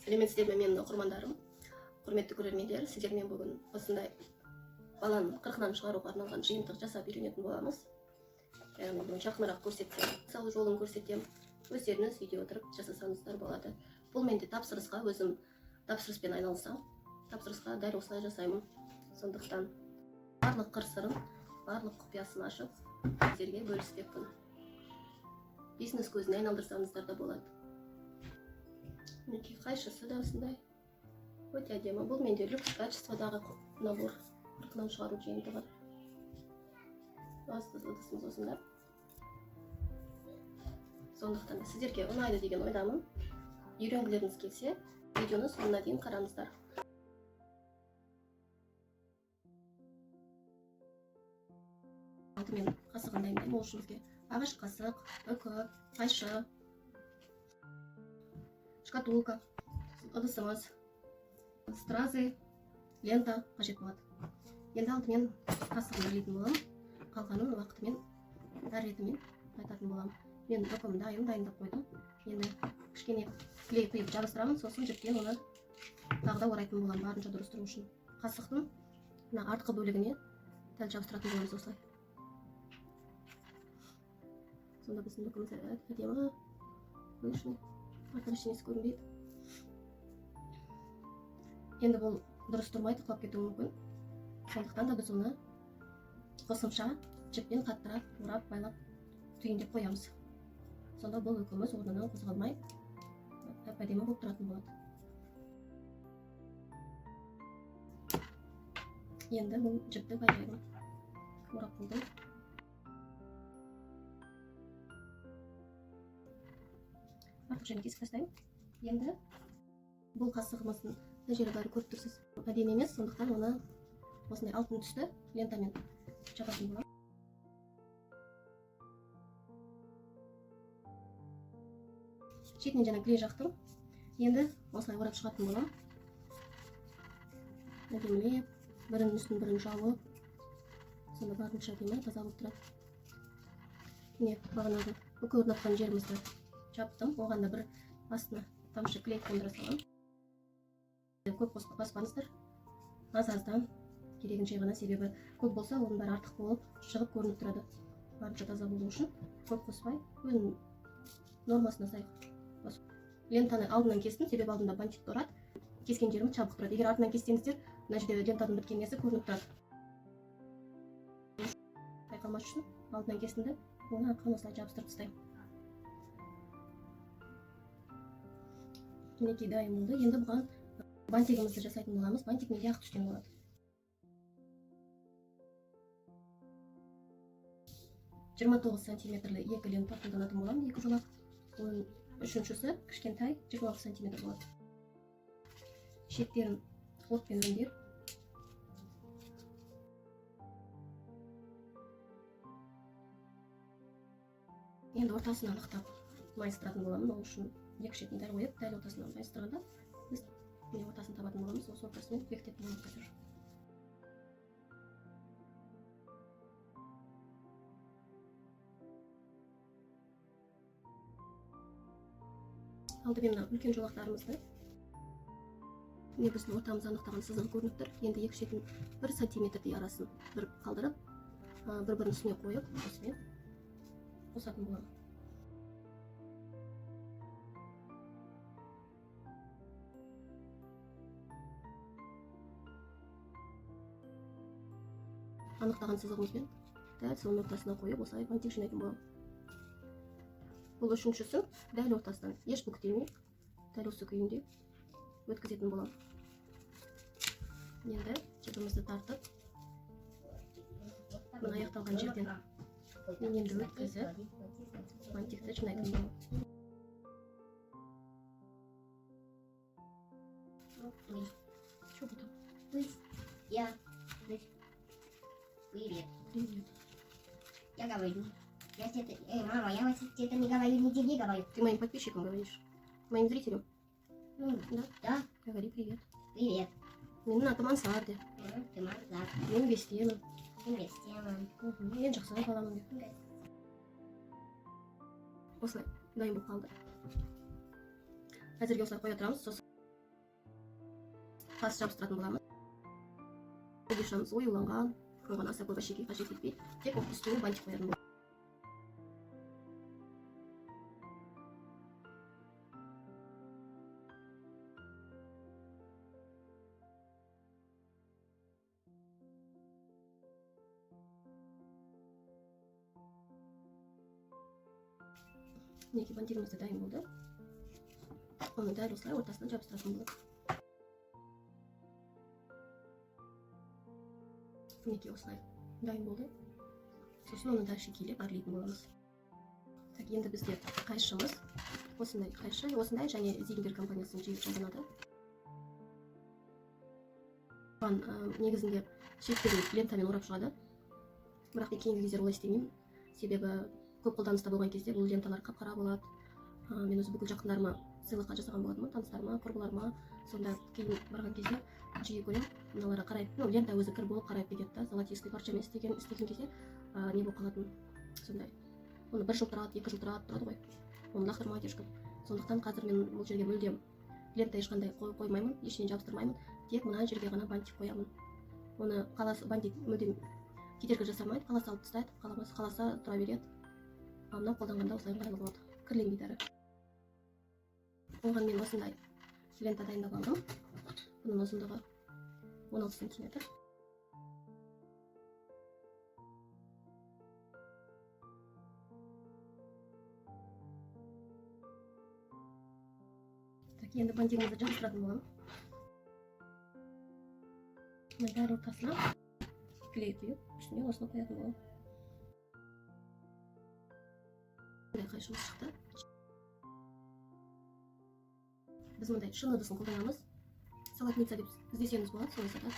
Сәлеметсіздер ме менің оқырмандарым, құрметті көрермендер, сіздермен бүгін осындай баланың 40-нан шығаруға арналған жиынтық жасап үйренетін боламыз. Яғни бұны жақынырақ көрсетсем, мысалы жолын көрсетем, өздеріңіз үйде отырып жасасаңыздар болады. Бұл менде тапсырысқа өзім тапсырыспен айналысам, тапсырысқа дәл осылай жасаймын. Сондықтан барлық қыр-сырын, барлық құпиясын ашып, сіздерге бөліспекпін. Бизнес көзіне айналдырсаңыздар да болады. Мінекей қайшысы да осындай өте әдемі. Бұл менде люкс качестводағы набор 40-нан шығару жиынтығы. Асты ыдысымыз осында. Сондықтан да сіздерге ұнайды деген ойдамын. Үйренгілеріңіз келсе, видеоны соңына дейін қараңыздар. Алдымен қасығын дайындаймын. Ол үшін бізге ағаш қасық, үкі, қайшы, шкатулка, ыдысымыз, стразы, лента қажет болады. Енді алдымен қасығын білетін боламын, қалғанын уақытымен ретімен айтатын боламын. Мен үкімді дайындап қойдым. Енді кішкене клей құйып жабыстырамын, сосын жіппен оны тағы да орайтын боламын, барынша дұрыс тұру үшін. Қасықтың артқы бөлігіне дәл жабыстыратын боламыз осылай. Сонда біздің үкіміз әдемі, лишний, артық ештеңесі көрінбейді. Енді бұл дұрыс тұрмайды, құлап кетуі мүмкін. Сондықтан да біз оны қосымша жіппен қаттырақ, орап, байлап түйіндеп қоямыз. Сонда бұл үкіміз орнынан қозғалмай, әдемі болып тұратын болады. Енді бұл жіпті байлаймын. Орап болдым. Артық жерін кесіп тастаймын. Енді бұл қасығымыздың жері бәрі көріп тұрсыз. Әдемі емес, сондықтан оны осындай алтын түсті лентамен жабатын боламын. Шетінен жаңа клей жақтым. Енді осылай орап шығатын боламын. Әдемілеп, бірінің үстін бірін жауып, сонда барынша әдемі таза болып тұрады. Міне бағанағы үкі орнатқан жерімізді жаптым. Оған да бір астына тамшы клей қондыра саламын. Көп баспаңыздар. Аз-аздан керегінше ғана, себебі көп болса оның бәрі артық болып шығып көрініп тұрады. Барынша таза болу үшін көп қоспай, өзінің нормасына сай. Лентаны алдынан кестім, себебі алдында бантикті орады. Кескен жерім жабық тұрады. Егер артынан кессеңіздер, мына жерде лентаның біткен несі көрініп тұрады. Байқалмас үшін алдынан кестім де, оны арқаны осылай жабыстырып тастаймын. Мінекей дайын болды. Енді бұған бантигімізді жасайтын боламыз. Бантик менде ақ түскен болады. Жиырма 9 сантиметрлі екі лента қолданатын боламын, екі жолақ. Оның үшіншісі кішкентай 26 сантиметр болады. Шеттерін отпен өңдеп, енді ортасын анықтап майыстыратын боламын. Ол үшін екі шетін дәл қойып, дәл ортасынан майыстырғанда біз ортасын табатын боламыз. Осы ортасымен бекітетін боламыз қазір. Алдымен үлкен жолақтарымызды біздің ортамыз анықтаған сызығы көрініп тұр. Енді екі шетін 1 сантиметрдей арасын бір қалдырып, бір-бірінің үстіне қойып, осымен қосатын боламын. Анықтаған сызығымызбен дәл соның ортасына қойып, осылай бантик жинайтын боламын. Бұл үшіншісін дәл ортасынан еш бүктемей, дәл осы күйінде өткізетін боламын. Енді жібімізді тартып, мына аяқталған жерден енді өткізіп, бантикті жинайтын боламын. Что потом? Привет. Привет. Я говорю. Мама, я вас это не говорю, не тебе говорю. Ты моим подписчикам говоришь? Моим зрителям? Да? Да. Говори привет. Привет. Мен атым Ансар деп. Ты Мазар. Мен Бестемін. Инвестируем. Мен жақсы баламын деп. Осылай дайын болып қалды. Әзірге осылай қоя тұрамыз. Сосын тас жабыстыратын боламыз. Қобдишамыз оюланған, оған аса көп әшекей қажет етпейді. Тек үстіне бантик қоятын боламыз. Мінекей бантигіміз де дайын болды. Оны дәл осылай ортасына жабыстыратын болады. Мінекей осылай дайын болды. Сосын оны да әшекейлеп әрлейтін боламыз. Так, енді бізде қайшымыз осындай қайшы, осындай және Зингер компаниясының жиі қолданады. Оған негізінде шеттерін лентамен орап шығады. Бірақ кейінгі кездері олай істемеймін. Себебі көп қолданыста болған кезде бұл ленталар қап-қара болады. Мен өзі бүкіл жақындарыма сыйлыққа жасаған болатынмын, таныстарыма, құрбыларыма. Сонда кейін барған кезде жиі көремін, мыналарға қарайды. Лента өзі кір болып қарайып кетеді да, золотистый парчамен істеген кезде не болып қалатын. Сондай. Оны бір жыл тұрады, 2 жыл тұрады ғой. Оны лақтырмайды ешкім. Сондықтан қазір мен бұл жерге мүлдем лента ешқандай қоймаймын, ешнен жабыстырмаймын. Тек мына жерге ғана бантик қоямын. Оны қаласы бантик мүлдем кедергі жасамайды, қаласа алып тастайды, қаласа тұра береді. Мына қолданғанда осылай ыңғайлы болады, кірленбейді әрі. Оған мен осындай лента дайындап алдым. Бұның ұзындығы 16 сантиметр. Енді бантигімізді жабыстыратын боламын. Дәл ортасына клей құйып, үстіне осыны қоятын боламын. Бұндай қайшымыз шықты. Біз мұндай шыны ыдысын қолданамыз. Салатница деп іздесеңіз болады, солай сатады.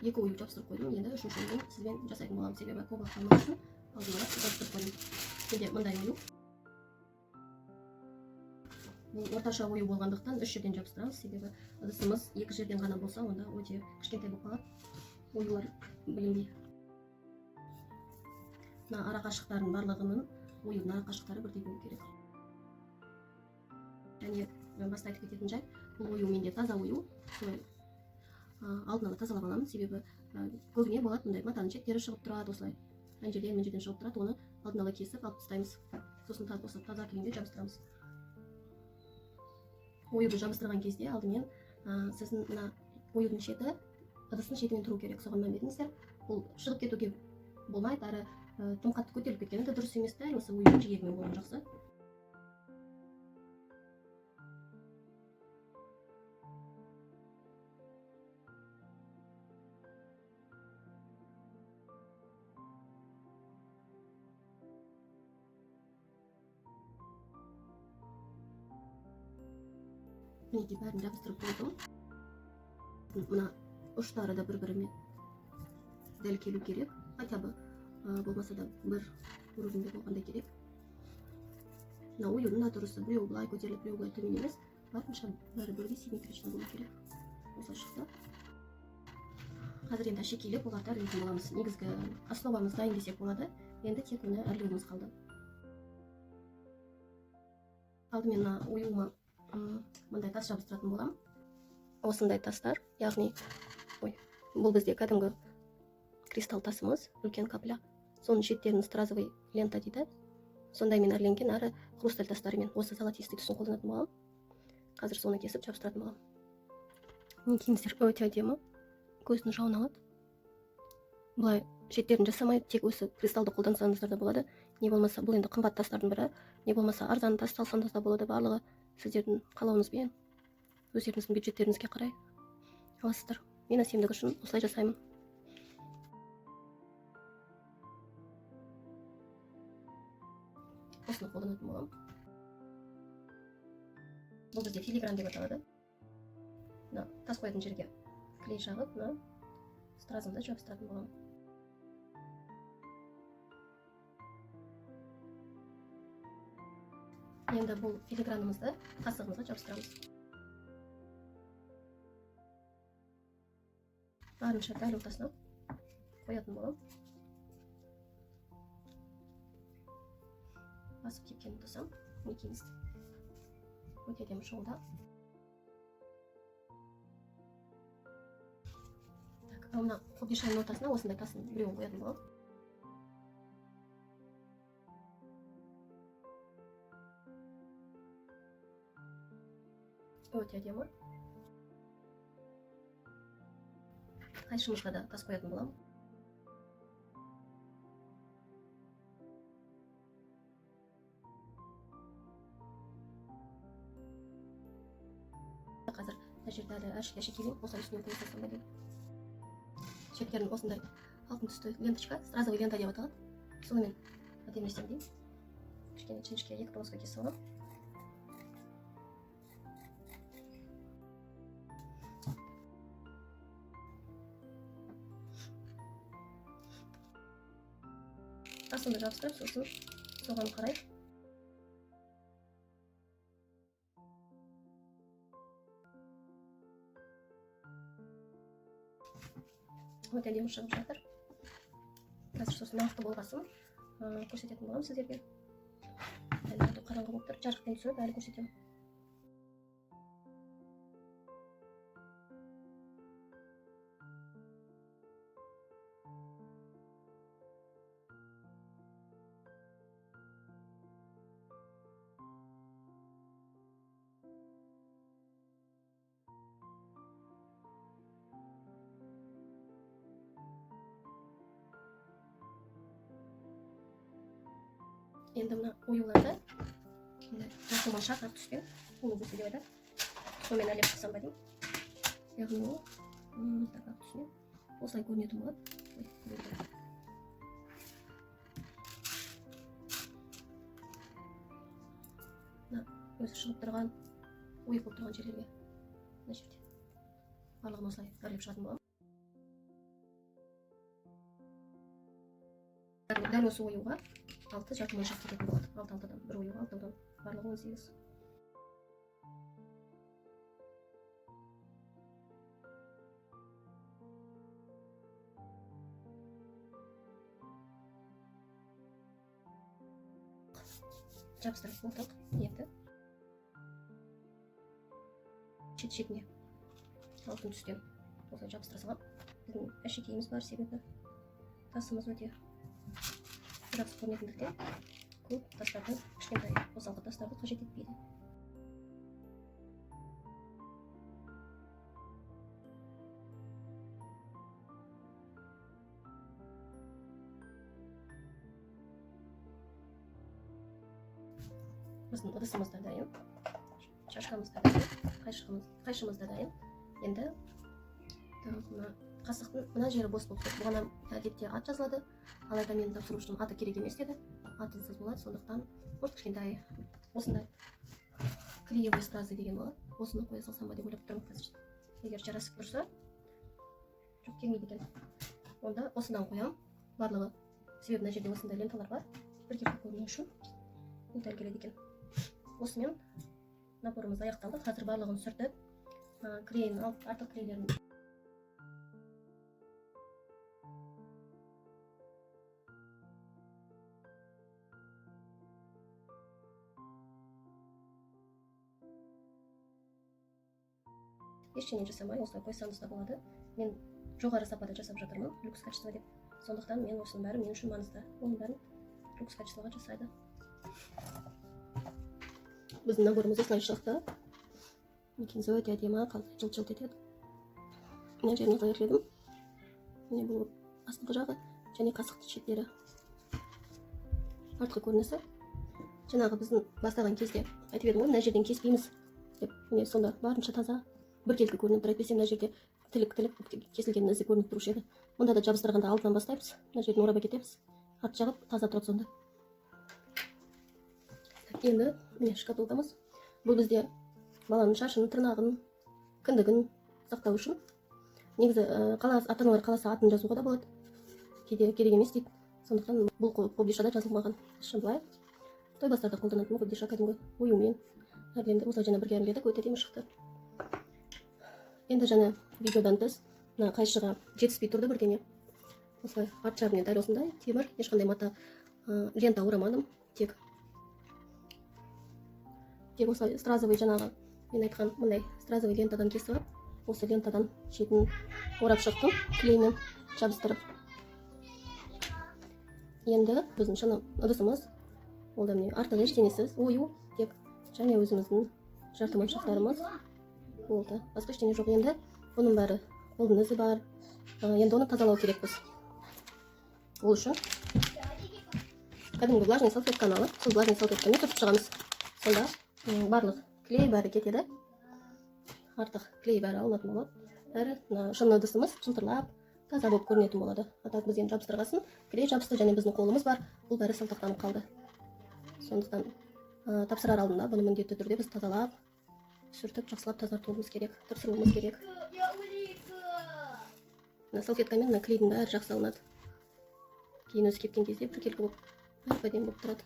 2 ою жабыстырып қойдым. Енді 3-ші ойын сізбен жасайтын боламын. Себебі көп уақыт қалмау үшін алдын-ала жабыстырып қойдым. Менде мындай ою. Бұл орташа ою болғандықтан 3 жерден жабыстырамыз. Себебі ыдысымыз 2 жерден ғана болса, онда өте кішкентай болып қалады. Оюлар білінбей. Мына ара қашықтардың барлығының ойының ара қашықтары бірдей болу керек. Және баста айтып кететін жай, бұл ою менде таза ою. Алдын ала тазалап аламын, себебі көбіне болады мұндай матаның шеттері шығып тұрады, осылай. Ана жерден шығып тұрады, оны алдын ала кесіп алып тастаймыз. Сосын осы таза күйінде жабыстырамыз. Оюды жабыстырған кезде алдымен сіздің мына оюдың шеті ыдыстың шетімен тұру керек. Соған мән беріңіздер. Бұл шығып кетуге болмайды, әрі тым қатты көтеріліп кеткені де дұрыс емес, дәл осы оюдың жиегімен болған жақсы. Мінекей бәрін жабыстырып болдым. Мына ұштары да бір-бірімен дәл келу керек. Хотя бы болмаса да бір уровеньде болғандай керек. Мына оюдың да дұрысы біреу былай көтеріліп, біреу былай төмен емес. Барынша бәрі бірдей симметрично болу керек. Осылай шықты. Қазір енді әшекейлеп оларды әрлейтін боламыз. Негізгі основамыз дайын десек болады. Енді тек оны әрлеуіміз қалды. Алдымен мына оюыма мындай тас жабыстыратын болам. Осындай тастар, яғни бұл бізде кәдімгі кристалл тасымыз, үлкен капля. Соның шеттерін стразовый лента дейді. Сондаймен әрленген, әрі хрусталь тастарымен осы золотистый түсін қолданатын болам. Қазір соны кесіп жабыстыратын болам. Мінекейіміздер өте әдемі, көздің жауын алады. Бұлай шеттерін жасамай, тек осы кристалды қолдансаңыздар да болады. Не болмаса, бұл енді қымбат тастардың бірі, не болмаса арзан тас салсаңыз да болады. Барлығы сіздердің қалауыңызбен, өздеріңіздің бюджеттеріңізге қарай аласыздар. Мен әсемдік үшін осылай жасаймын. Осыны қолданатын болам. Бұл бізде филигран деп аталады. Тас қоятын жерге клей жағып, стразымды жабыстыратын болам. Енді бұл филигранымызды қасығымызға жабыстырамыз. Барынша дәл ортасына қоятын болам. Басып тепкенін тұсам, мінекейіңіз өте әдемі шоуда. мына қобдишаның ортасына осындай тасын біреуін қоятын боламын. Өте әдемі. Қайшымызға да тас қоятын боламын. Қазір мына жерде әлі әшекейлеймін, осылай үстіне қоя салсам ба деймін. Шектерін осындай алтын түсті ленточка, стразовый лента деп аталады. Сонымен әдемілесем деймін. Кішкене чиншке екі полоска кесіп аламын. Тасымды жабыстырып, сосын соған қарай өте әдемі шығып жатыр. Қазір сосын нақты болғасын көрсететін боламын сіздерге. Әлі қараңғы болып тұр, жарықпен түсіріп әлі көрсетемін. Енді мына оюларды жасылма шақырып түскен полубусы деп айтады. Сонымен әлеп қылсам ба деймін. Яғни ол тақап түсінен осылай көрінетін болады. Өзі шығып тұрған, ойып болып тұрған жерлерге мына жерде барлығын осылай әрлеп шығатын боламын. Дәл осы оюға 6 жарты моншақ кететін болады. 6-6-дан бір оюға 6-дан барлығы 18. Жабыстырып болдық. Енді шет-шетіне алтын түстен осылай жабыстыра салам. Біздің әшекейіміз бар себебі тасымыз өте жақсы көрінетіндіктен көп тастарды, кішкентай қосалқы тастарды қажет етпейді. Біздің ыдысымыз да дайын, шашқамыз да дайын, қайшымыз да дайын. Енді қасықтың мына жері бос болып тұр. Бұған әдетте ат жазылады, алайда менің тапсырушым аты керек емес деді. Атысыз болады, сондықтан кішкентай осындай клеевый стразы деген болады. Осыны қоя салсам ба деп ойлап тұрмын қазір. Егер жарасып тұрса, жоқ келмейді екен. Онда осыдан қоямын. Барлығы себебі мына жерде осындай ленталар бар. Біркелкі көріну үшін лента келеді екен. Осымен наборымыз аяқталды. Қазір барлығын сүртіп, клейін алып, артық клейлерін ештеңе жасамай осылай қойсаңыз да болады. Мен жоғары сапада жасап жатырмын, люкс качество деп. Сондықтан мен осының бәрі мен үшін маңызды. Оның бәрін люкс качествоға жасайды. Біздің наборымыз осылай шықты. Екенсі өте әдемі, жылт-жылт етеді. Мына жеріне қайырледім. Міне бұл астыңғы жағы және қасықтың шеттері. Артқы көрінісі. Жаңағы біздің бастаған кезде айтып едім ғой, мына жерден кеспейміз деп. Міне сонда барынша таза біркелкі көрініп тұр. Әйтпесе мына жерде тілік кесілген ізі көрініп тұрушы еді. Мұнда да жабыстырғанда алтынан бастаймыз. Мына жерден орап әкетеміз. Ат жағып таза тұрады сонда. Енді міне шкатулкамыз. Бұл бізде баланың шашын, тырнағын, кіндігін сақтау үшін. Негізі ата-аналар қаласа атын жазуға да болады. Кейде керек емес дейді. Сондықтан бұл қобдишада жазылмаған. Шын былай тойбастарда қолданатын қобдиша кәдімгі оюмен әрленді. Осылай жаңа бірге әрледік, өте әдемі шықты. Енді жаңа видеодан тыс қайшыға жетіспей тұрды бірдеңе. Осылай арт жағымен дәл осындай темір, ешқандай мата лента орамадым. Тек осылай стразовый жаңағы мен айтқан мындай стразовый лентадан кесіп алып, осы лентадан шетін орап шықтым клеймен жабыстырып. Енді біздің шыны ыдысымыз ол да міне артық ештеңесіз, ою тек және өзіміздің жартымайшақтарымыз болды. Басқа ештеңе жоқ. Енді бұның бәрі қолдың ізі бар. Енді оны тазалау керекпіз. Ол үшін кәдімгі влажный салфетканы алып, сол влажный салфеткамен түртіп шығамыз. Сонда барлық клей бәрі кетеді. Артық клей бәрі алынатын болады. Әрі шыны ыдысымыз жылтырлап таза болып көрінетін болады. Так біз енді жабыстырғасын клей жабысты және біздің қолымыз бар. Бұл бәрі сылтықтанып қалды. Сондықтан тапсырар алдында бұны міндетті түрде біз тазалап, сүртіп, жақсылап тазартуымыз керек, тырсыруымыз керек. Салфеткамен клейдің бәрі жақсы алынады. Кейін өзі кепкен кезде біркелкі болып, әп-әдемі болып тұрады.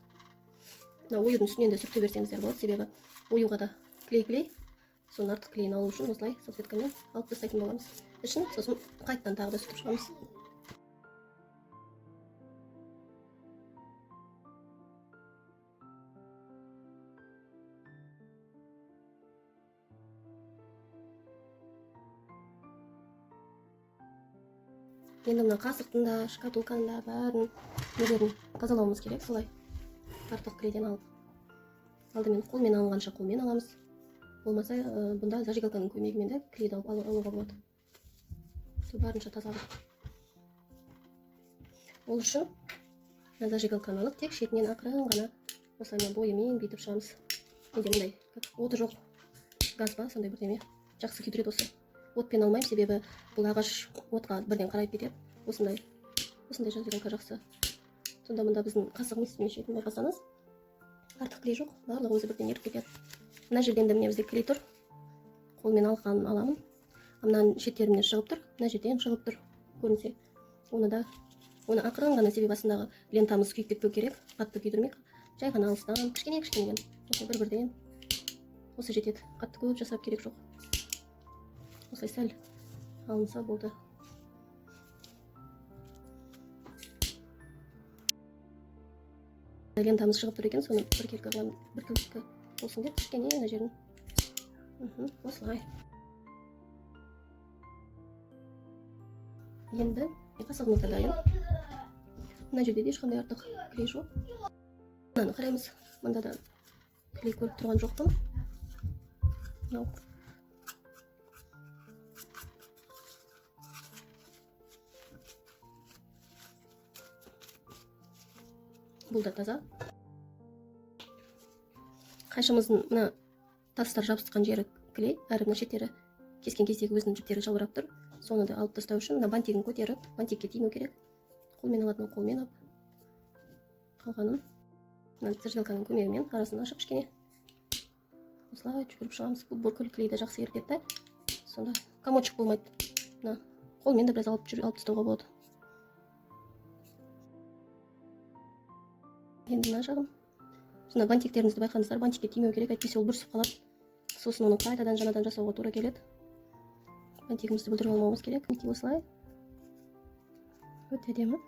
Оюдың үстінен де сүрте берсеңіздер болады, себебі оюға да клей. Соның артық клейін алу үшін осылай салфеткамен алып тастайтын боламыз. Ішін сосын қайттан тағы да сүртіп шығамыз. Енді мына қасықтың да, шкатулканың да бәрін нелерін тазалауымыз керек, солай артық клейден алып. Алдымен қолмен алынғанша қолмен аламыз. Болмаса, бұнда зажигалканың көмегімен де клейді алуға болады. Барынша тазалап. Ол үшін зажигалканы алып, тек шетінен ақырын ғана осылай бойымен бүйтіп шығамыз. Менде мындай оты жоқ газ ба, сондай бірдеме жақсы күйдіреді осы. Отпен алмаймын, себебі бұл ағаш отқа бірден қарайып кетеді. Осындай зажигалка жақсы. Сонда мұнда біздің қасығымыз мен шетін байқасаңыз, артық клей жоқ, барлығы өзі бірден еріп кетеді. Мына жерден де міне бізде клей тұр. Қолмен алғанын аламын. Мына шеттерімнен шығып тұр, мына жерден шығып тұр. Көрінсе, оны ақырын ғана, себебі басындағы лентамыз күйіп кетпеу керек, қатты күйдірмек. Жай ғана алыстан, кішкене-кішкенеден, осы бір-бірден осы жетеді. Қатты көп жасап керек жоқ. Осылай сәл алынса болды. Лентамыз шығып тұр екен, соны біркелкі болсын деп кішкене мына жерін. Осылай. Енді қасығымыз да дайын. Мына жерде де ешқандай артық клей жоқ. Мынаны қараймыз. Мында да клей көріп тұрған жоқпын. Бұл да таза. Қайшымыздың мына тастар жабысқан жері клей, әрі мына шеттері кескен кездегі өзінің жіптері жалбырап тұр. Соны да алып тастау үшін мына бантигін көтеріп, бантикке тимеу керек. Қолмен алатын қолмен алып, қалғанын мына зажигалканың көмегімен арасын ашып кішкене осылай жүгіріп шығамыз. Бұл бүкіл клейді жақсы ерітеді. Сонда комочек болмайды. Қолмен де біраз алып тастауға болады. Енді мына жағын. Сонда бантиктеріңізді байқаңыздар, бантикке тимеу керек, әйтпесе ол бүрісіп қалады. Сосын оны қайтадан жаңадан жасауға тура келеді. Бантигімізді бүлдіріп алмауымыз керек. Осылай. Өте әдемі.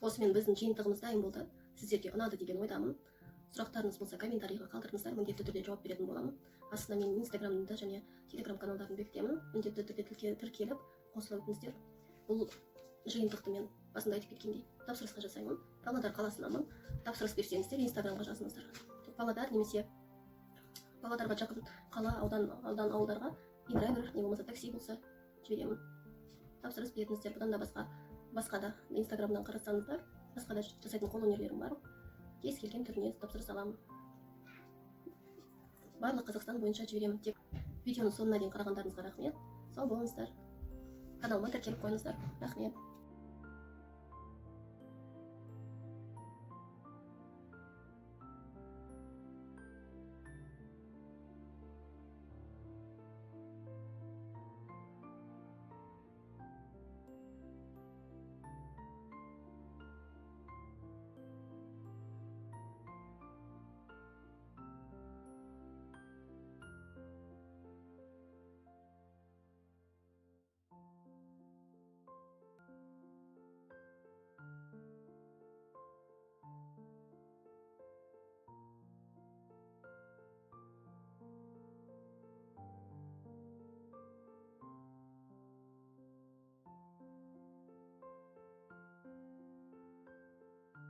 Осымен біздің жиынтығымыз дайын болды. Сіздерге ұнады деген ойдамын. Сұрақтарыңыз болса комментарийға қалдырыңыздар, міндетті түрде жауап беретін боламын. Астына мен инстаграмда және телеграм каналдарын бекітемін. Міндетті түрде тіркеліп қосыла өтіңіздер. Бұл жиынтықты мен басында айтып кеткендей тапсырысқа жасаймын. Павлодар қаласынамын. Тапсырыс берсеңіздер инстаграмға жазыңыздар. Павлодар немесе Павлодарға жақын қала, аудан ауылдарға драйвер не болмаса такси болса жіберемін. Тапсырыс беріңіздер. Бұдан да басқа да инстаграмнан қарасаңыздар, басқа да жасайтын қолөнерлерім бар. Кез келген түріне тапсырыс аламын. Барлық Қазақстан бойынша жіберемін. Тек видеоның соңына дейін қарағандарыңызға рахмет. Сау болыңыздар. Каналыма тіркеліп қойыңыздар. Рахмет.